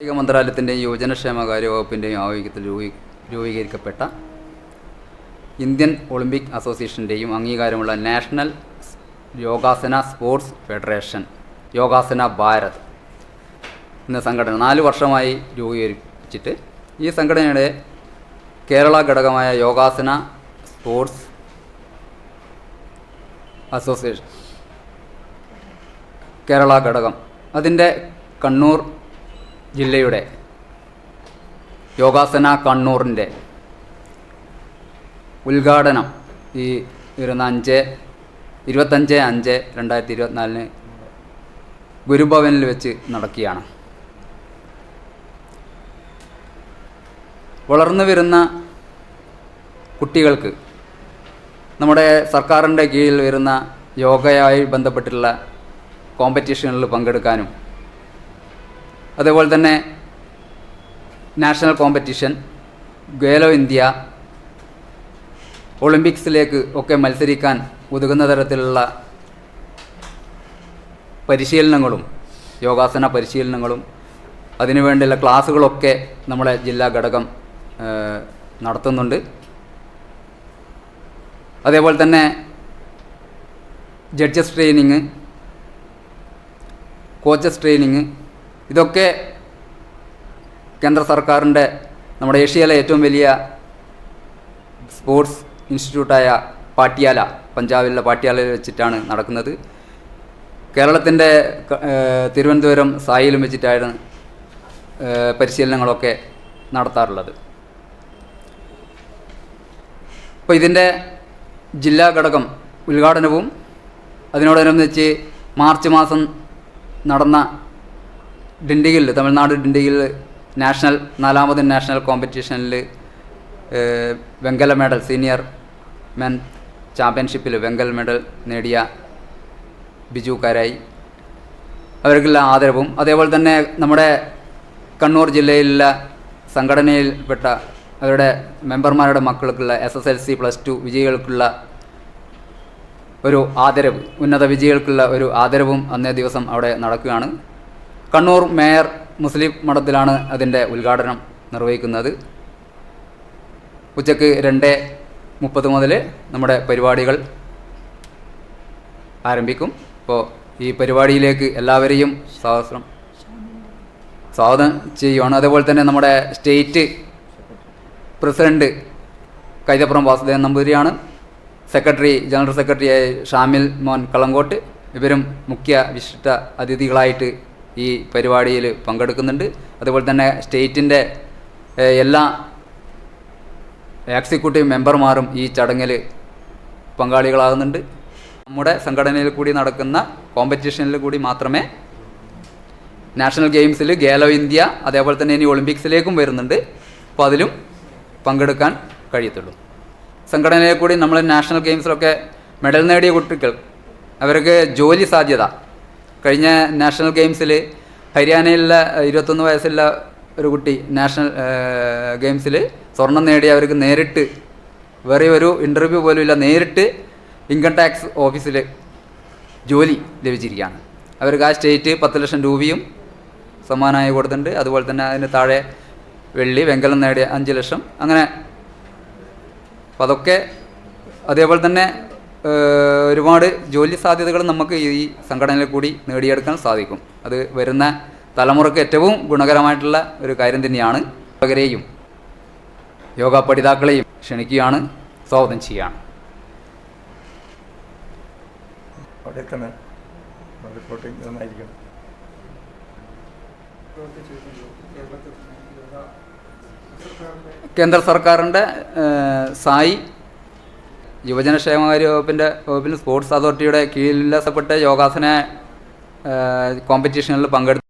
കായിക മന്ത്രാലയത്തിൻ്റെയും യുവജനക്ഷേമകാര്യ വകുപ്പിൻ്റെയും ആഭിമുഖ്യത്തിൽ രൂപീകരിക്കപ്പെട്ട Indian Olympic അസോസിയേഷൻ്റെയും അംഗീകാരമുള്ള നാഷണൽ യോഗാസന സ്പോർട്സ് ഫെഡറേഷൻ യോഗാസന ഭാരത് എന്ന സംഘടന 4 വർഷമായി രൂപീകരിച്ചിട്ട് ഈ സംഘടനയുടെ കേരള ഘടകമായ യോഗാസന സ്പോർട്സ് അസോസിയേഷൻ കേരള ഘടകം അതിൻ്റെ കണ്ണൂർ ജില്ലയുടെ യോഗാസന കണ്ണൂറിൻ്റെ ഉദ്ഘാടനം ഈ വരുന്ന 25/5/2024 ഗുരുഭവനിൽ വെച്ച് നടക്കുകയാണ്. വളർന്നു വരുന്ന കുട്ടികൾക്ക് നമ്മുടെ സർക്കാരിൻ്റെ കീഴിൽ വരുന്ന യോഗയുമായി ബന്ധപ്പെട്ടുള്ള കോമ്പറ്റീഷനുകളിൽ പങ്കെടുക്കാനും അതേപോലെ തന്നെ നാഷണൽ കോമ്പറ്റീഷൻ, ഖേലോ ഇന്ത്യ, ഒളിമ്പിക്സിലേക്ക് ഒക്കെ മത്സരിക്കാൻ ഉതകുന്ന തരത്തിലുള്ള പരിശീലനങ്ങളും യോഗാസന പരിശീലനങ്ങളും അതിനുവേണ്ടിയുള്ള ക്ലാസ്സുകളൊക്കെ നമ്മളെ ജില്ലാ ഘടകം നടത്തുന്നുണ്ട്. അതേപോലെ തന്നെ ജഡ്ജസ് ട്രെയിനിങ്, കോച്ചസ് ട്രെയിനിങ്, ഇതൊക്കെ കേന്ദ്ര സർക്കാരിൻ്റെ നമ്മുടെ ഏഷ്യയിലെ ഏറ്റവും വലിയ സ്പോർട്സ് ഇൻസ്റ്റിറ്റ്യൂട്ടായ പാട്യാല, പഞ്ചാബിലെ പാട്യാലയിൽ വെച്ചിട്ടാണ് നടക്കുന്നത്. കേരളത്തിൻ്റെ തിരുവനന്തപുരം സായിലും വെച്ചിട്ടാണ് പരിശീലനങ്ങളൊക്കെ നടത്താറുള്ളത്. അപ്പോൾ ഇതിൻ്റെ ജില്ലാ ഘടകം ഉദ്ഘാടനവും അതിനോടനുബന്ധിച്ച് മാർച്ച് മാസം നടന്ന ഡിണ്ടിഗലിൽ, തമിഴ്നാട് ഡിണ്ടിഗലിൽ നാഷണൽ 4ാമത് നാഷണൽ കോമ്പറ്റീഷനിൽ വെങ്കല മെഡൽ, സീനിയർ മെൻ ചാമ്പ്യൻഷിപ്പിൽ വെങ്കല മെഡൽ നേടിയ ബിജു കാരായി, അവർക്കുള്ള ആദരവും അതേപോലെ തന്നെ നമ്മുടെ കണ്ണൂർ ജില്ലയിലുള്ള സംഘടനയിൽപ്പെട്ട അവരുടെ മെമ്പർമാരുടെ മക്കൾക്കുള്ള SSLC +2 വിജയികൾക്കുള്ള ഒരു ആദരവ്, ഉന്നത വിജയികൾക്കുള്ള ഒരു ആദരവും അന്നേ ദിവസം അവിടെ നടക്കുകയാണ്. കണ്ണൂർ മേയർ മുസ്ലിം മഠത്തിലാണ് അതിൻ്റെ ഉദ്ഘാടനം നിർവഹിക്കുന്നത്. ഉച്ചയ്ക്ക് 2:30 മുതൽ നമ്മുടെ പരിപാടികൾ ആരംഭിക്കും. അപ്പോൾ ഈ പരിപാടിയിലേക്ക് എല്ലാവരെയും സ്വാഗതം ചെയ്യുവാണ്. അതേപോലെ തന്നെ നമ്മുടെ സ്റ്റേറ്റ് പ്രസിഡന്റ് കൈതപ്പുറം വാസുദേവൻ നമ്പൂതിരിയാണ്. ജനറൽ സെക്രട്ടറിയായ ഷാമിൽ മോൻ കളങ്കോട്ട്, ഇവരും മുഖ്യ വിശിഷ്ട അതിഥികളായിട്ട് ഈ പരിപാടിയിൽ പങ്കെടുക്കുന്നുണ്ട്. അതുപോലെ തന്നെ സ്റ്റേറ്റിൻ്റെ എല്ലാ എക്സിക്യൂട്ടീവ് മെമ്പർമാരും ഈ ചടങ്ങിൽ പങ്കാളികളാകുന്നുണ്ട്. നമ്മുടെ സംഘടനയിൽ കൂടി നടക്കുന്ന കോമ്പറ്റീഷനിൽ കൂടി മാത്രമേ നാഷണൽ ഗെയിംസിൽ, ഖേലോ ഇന്ത്യ, അതേപോലെ തന്നെ ഇനി ഒളിമ്പിക്സിലേക്കും വരുന്നുണ്ട്. അപ്പോൾ അതിലും പങ്കെടുക്കാൻ കഴിയത്തുള്ളൂ. സംഘടനയിൽ കൂടി നമ്മൾ നാഷണൽ ഗെയിംസിലൊക്കെ മെഡൽ നേടിയ കുട്ടികൾ, അവർക്ക് ജോലി സാധ്യത, കഴിഞ്ഞ നാഷണൽ ഗെയിംസിൽ ഹരിയാനയിലുള്ള 21 വയസ്സുള്ള ഒരു കുട്ടി നാഷണൽ ഗെയിംസിൽ സ്വർണം നേടി അവർക്ക് നേരിട്ട്, വേറെ ഒരു ഇൻ്റർവ്യൂ പോലും ഇല്ല, നേരിട്ട് ഇൻകം ടാക്സ് ഓഫീസിൽ ജോലി ലഭിച്ചിരിക്കുകയാണ്. അവർക്ക് ആ സ്റ്റേറ്റ് 10 ലക്ഷം രൂപയും സമ്മാനമായി കൊടുത്തിട്ടുണ്ട്. അതുപോലെ തന്നെ അതിന് താഴെ വെള്ളി, വെങ്കലം നേടിയ 5 ലക്ഷം, അങ്ങനെ. അപ്പം അതൊക്കെ അതേപോലെ തന്നെ ഒരുപാട് ജോലി സാധ്യതകൾ നമുക്ക് ഈ സംഘടനയിൽ കൂടി നേടിയെടുക്കാൻ സാധിക്കും. അത് വരുന്ന തലമുറയ്ക്ക് ഏറ്റവും ഗുണകരമായിട്ടുള്ള ഒരു കാര്യം തന്നെയാണ്. യോഗരെയും യോഗ പഠിതാക്കളെയും ക്ഷണിക്കുകയാണ്, സ്വാഗതം ചെയ്യുകയാണ്. കേന്ദ്ര സർക്കാരിൻ്റെ സായി യുവജനക്ഷേമകാര്യ വകുപ്പിൽ സ്പോർട്സ് അതോറിറ്റിയുടെ കീഴിൽ യോഗാസന കോമ്പറ്റീഷനിൽ പങ്കെടുത്തു.